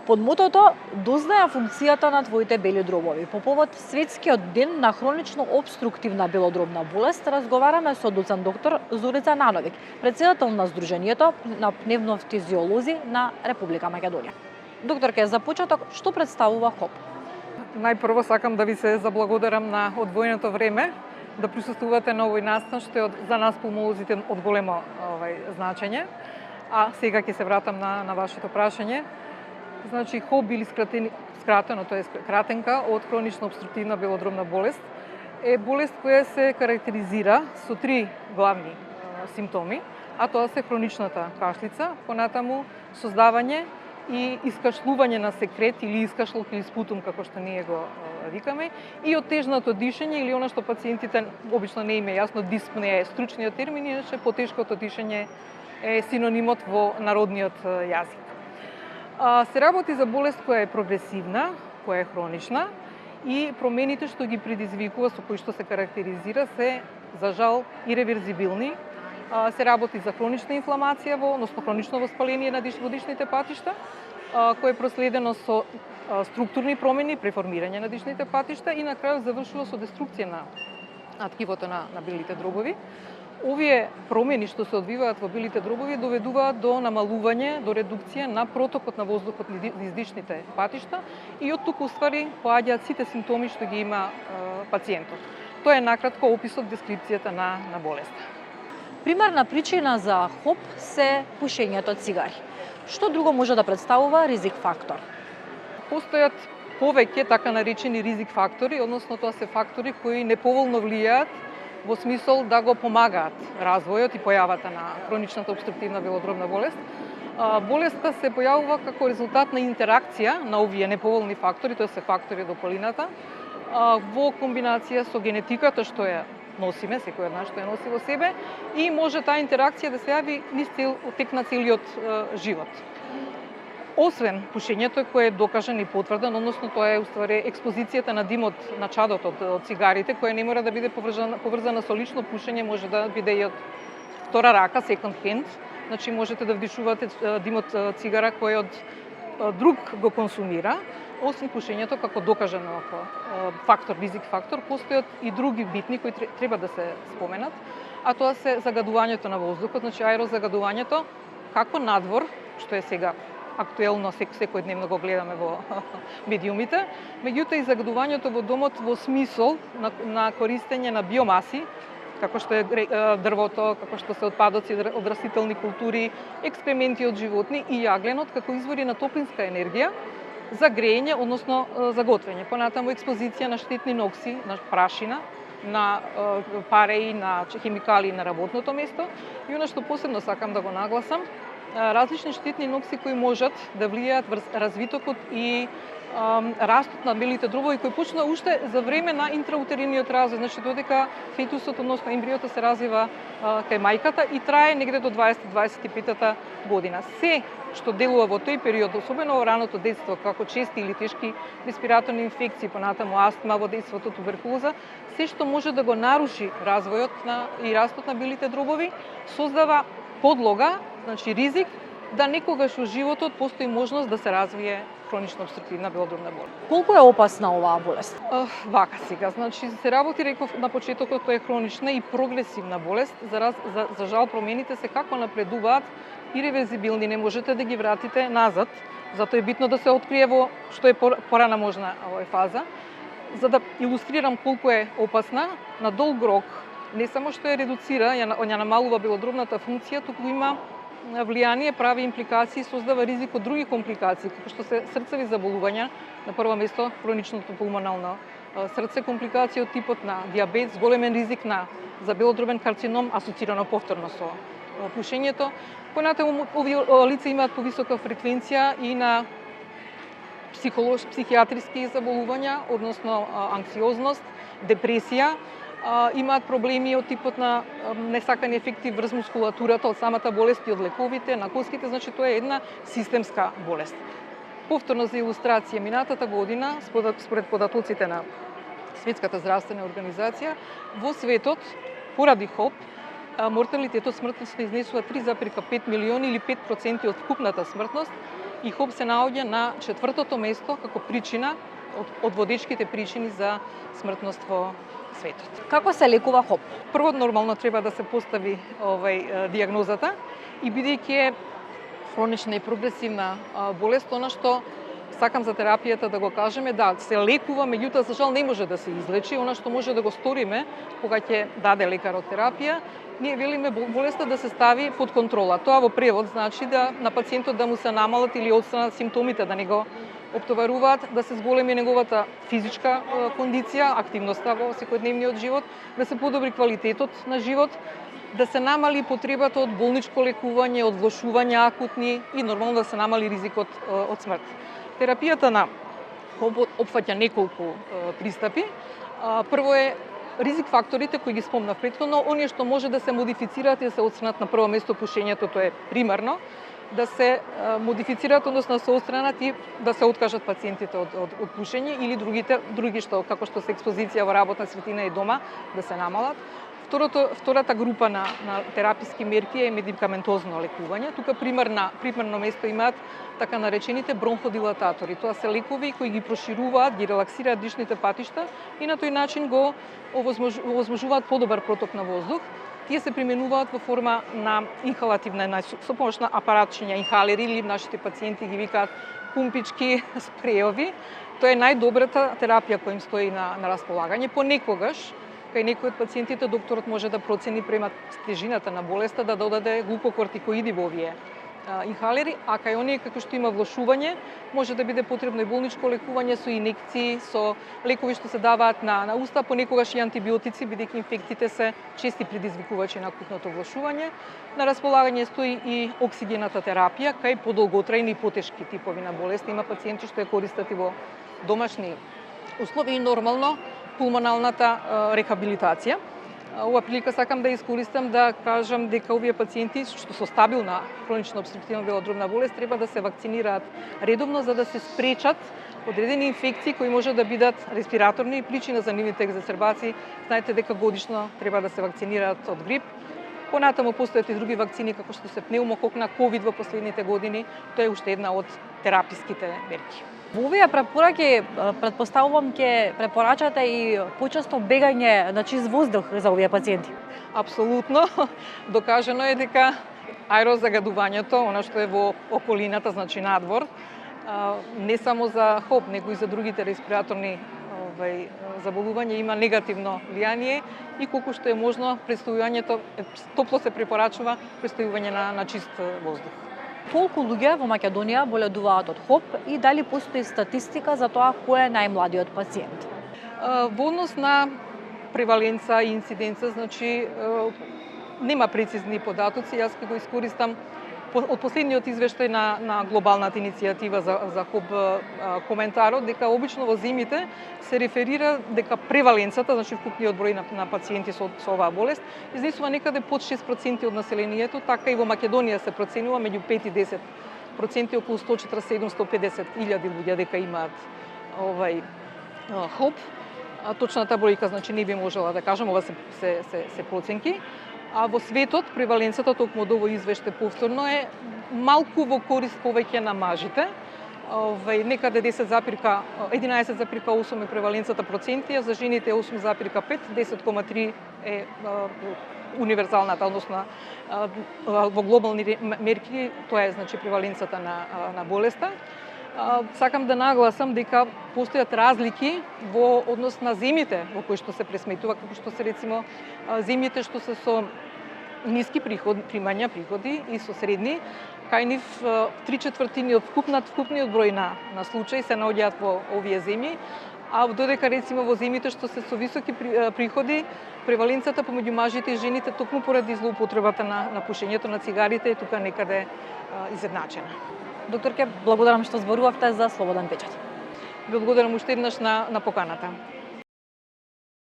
Под мотото "Дознаја функцијата на твоите бели дробови". По повод Светскиот ден на хронично обструктивна белодробна болест разговараме со доцент доктор Зорица Нановиќ, претседател на Сдруженијето на пневмофтизиолози на Република Македонија. Докторке, за почеток, што представува ХОП? Најпрво сакам да ви се заблагодарам на одвоеното време да присуствувате на овој настан, што е за нас пулмолозите од големо значење. А сега ќе се вратам на вашето прашање. Значи, ХОП или скратено, тоа е кратенка од хронична обструктивна белодробна болест, е болест која се карактеризира со три главни симптоми, а тоа се хроничната кашлица, понатаму создавање и искашлување на секрет или искашлок или спутум, како што ние го викаме, и оттежнато дишење или она што пациентите обично не им е јасно, диспнеа е стручниот термин, иначе потешкото дишење е синонимот во народниот јазик. Се работи за болест која е прогресивна, која е хронична и промените што ги предизвикува, со кои што се карактеризира, се за жал иреверзибилни. Се работи за хронична инфламација, односно хронично воспаление на дишните патишта, кое е проследено со структурни промени, преформирање на дишните патишта и на крајот завршува со деструкција на ткивото на белите дробови. Овие промени што се одвиваат во белите дробови доведуваат до намалување, до редукција на протокот на воздухот низ дишните патишта и од тука уствари поаѓаат сите симптоми што ги има пациентот. Тоа е накратко описот, дескрипцијата на болеста. Примерна причина за ХОП се пушењето цигари. Што друго може да представува ризик фактор? Постојат повеќе така наречени ризик фактори, односно тоа се фактори кои неповолно влијаат во смисол да го помагаат развојот и појавата на хроничната обструктивна белодробна болест. Болеста се појавува како резултат на интеракција на овие неповолни фактори, тоа се фактори од околината, во комбинација со генетиката што ја носиме, секој од нас што ја носи во себе, и може таа интеракција да се јави низ тек на целиот живот. Освен пушењето кое е докажано и потврдено, односно тоа е уствари експозицијата на димот на чадот од цигарите, која не мора да биде поврзана со лично пушење, може да биде и од втора рака, second hand. Значи можете да вдишувате димот цигара кој од друг го консумира. Освен пушењето како докажано фактор, ризик фактор, постојат и други битни кои треба да се споменат, а тоа се загадувањето на воздухот, значи аерозагадувањето како надвор, што е сега актуелно, секојдневно го гледаме во медиумите, меѓутоа и загадувањето во домот во смисол на користење на биомаси, како што е дрвото, како што се отпадоци од растителни култури, екскременти од животни и јагленот како извори на топлинска енергија за грејење, односно за готвење. Понатаму експозиција на штетни нокси, на прашина, на пареи, на хемикали на работното место. И она што посебно сакам да го нагласам, различни штетни нокси кои можат да влијаат врз развитокот и растот на белите дробови кој почна уште за време на интраутериниот развој, значи додека фетусот, односно ембриото се развива кај мајката и трае негде до 20-25 година. Се што делува во тој период, особено во раното детство, како чести или тешки респираторни инфекции, понатаму астма, во детството туберкулоза, се што може да го наруши развојот и растот на белите дробови, создава подлога, значи ризик, да некогаш во животот постои можност да се развие хронична обструктивна белодробна болест. Колку е опасна оваа болест? Вака сега, значи се работи, реков на почетокот, тоа е хронична и прогресивна болест. За жал промените се како напредуваат иреверзибилни, не можете да ги вратите назад, затоа е битно да се открие во што е порана можна оваа фаза. За да илустрирам колку е опасна, на долг рок не само што ја редуцира, ја намалува белодробната функција, туку има влијание, прави импликации, создава ризик од други компликации, како што се срцеви заболувања, на прво место хроничното пулмонално срце, компликации од типот на диабет, с големен ризик за белодробен карцином, асоцирано повторно со пушењето. Понатаму овие лица имаат повисока фреквенција и на психијатриски заболувања, односно анксиозност, депресија, имаат проблеми од типот на несакани ефекти врз мускулатурата од самата болест и од лековите, на коските, значи тоа е една системска болест. Повторно за илустрација, минатата година, според податоците на Светската здравствена организација, во светот, поради ХОП, морталитетот, смртноста изнесува 3,5 милиони или 5% од вкупната смртност и ХОП се наоѓа на 4-то место како причина од водечките причини за смртност во светот. Како се лекува ХОП? Прво нормално треба да се постави дијагнозата и бидејќи е хронична и прогресивна болест, она што сакам за терапијата да го кажеме, да, се лекува, меѓутоа за жал не може да се излечи. Она што може да го сториме кога ќе даде лекарот терапија, ние велиме болеста да се стави под контрола. Тоа во превод значи да на пациентот да му се намалат или отстранат симптомите, да не го оптоваруваат, да се зголеми неговата физичка кондиција, активноста во секојдневниот живот, да се подобри квалитетот на живот, да се намали потребата од болничко лекување, од влошувања акутни и нормално да се намали ризикот од смрт. Терапијата на ХОП опфаќа неколку пристапи. Прво е ризик факторите кои ги спомнав претходно, оние што може да се модифицираат и да се отстранат. На прво место пушењето, тоа е примарно, да се модифицираат, односно да се отстранат и да се откажат пациентите од пушење или други што како што се експозиција во работна средина и дома да се намалат. Втората група на тераписки мерки е медикаментозно лекување. Тука примерно место имаат така наречените бронходилататори. Тоа се лекови кои ги прошируваат, ги релаксираат дишните патишта и на тој начин го овозможуваат подобар проток на воздух. Тие се применуваат во форма на инхалативна, со помош на апаратчиња, инхалери или нашите пациенти ги викаат пумпички, спреови. Тоа е најдобрата терапија која им стои на располагање. Понекогаш кај некои од пациентите докторот може да процени према тежината на болеста да додаде глукокортикоиди во овие инхалери, а кај оние како што има влошување, може да биде потребно и болничко лекување со инекции, со лекови што се даваат на уста, понекогаш и антибиотици, бидејќи инфекциите се чести предизвикувачи на акутното влошување. На располагање стои и оксигената терапија, кај подолготрајни и потешки типови на болести. Има пациенти што ја користат и во домашни услови и нормално пулмоналната рехабилитација. Ова прилика сакам да искористам да кажам дека овие пациенти што со стабилна хронична опструктивна белодробна болест треба да се вакцинираат редовно за да се спречат одредени инфекции кои може да бидат респираторни причина за нивните екзасербации. Знаете дека годишно треба да се вакцинираат од грип. Понатаму постојат и други вакцини како што се пнеумокок на ковид во последните години. Тоа е уште една од тераписките мерки. Во овие препораки, претпоставувам, ќе препорачате и почесто бегање на чист воздух за овие пациенти. Апсолутно. Докажано е дека аерозагадувањето, она што е во околината, значи надвор, не само за ХОП, него и за другите респираторни заболувања има негативно влијание и колку што е можно престојувањето, топло се препорачува престојување на чист воздух. Колку луѓе во Македонија боледуваат од ХОП и дали постои статистика за тоа кој е најмладиот пациент? Во однос на преваленца и инциденца, значи нема прецизни податоци. Јас ќе го искористам од последниот извештај на глобалната иницијатива за ХОП коментарот дека обично во зимите се реферира дека преваленцата, значи вкупниот број на пациенти со оваа болест, изнесува некаде под 6% од населението, така и во Македонија се проценува меѓу 5 и 10%, околу 147-150 илјади луѓе дека имаат ХОП. Точната бројка значи не би можела да кажам, ова се проценки. А во светот преваленцата токму од овој извештај повторно е малку во корист повеќе на мажите. Некаде 11,8 е преваленцата проценти, а за жените 8,5, 10,3 е универзалната, односно во глобални мерки, тоа е значи преваленцата на болеста. Сакам да нагласам дека постојат разлики во однос на земјите во кои што се пресметува, како што се рецимо земјите што се со ниски примања, приходи и со средни, кај нив 3/4 од вкупниот број на случаи се наоѓаат во овие земји, а додека рецимо во земјите што се со високи приходи, преваленцата помеѓу мажите и жените токму поради злоупотребата на пушењето на цигарите е тука некаде изедначена. Докторке, благодарам што зборувавте за Слободен печат. Благодарам уште еднаш на поканата.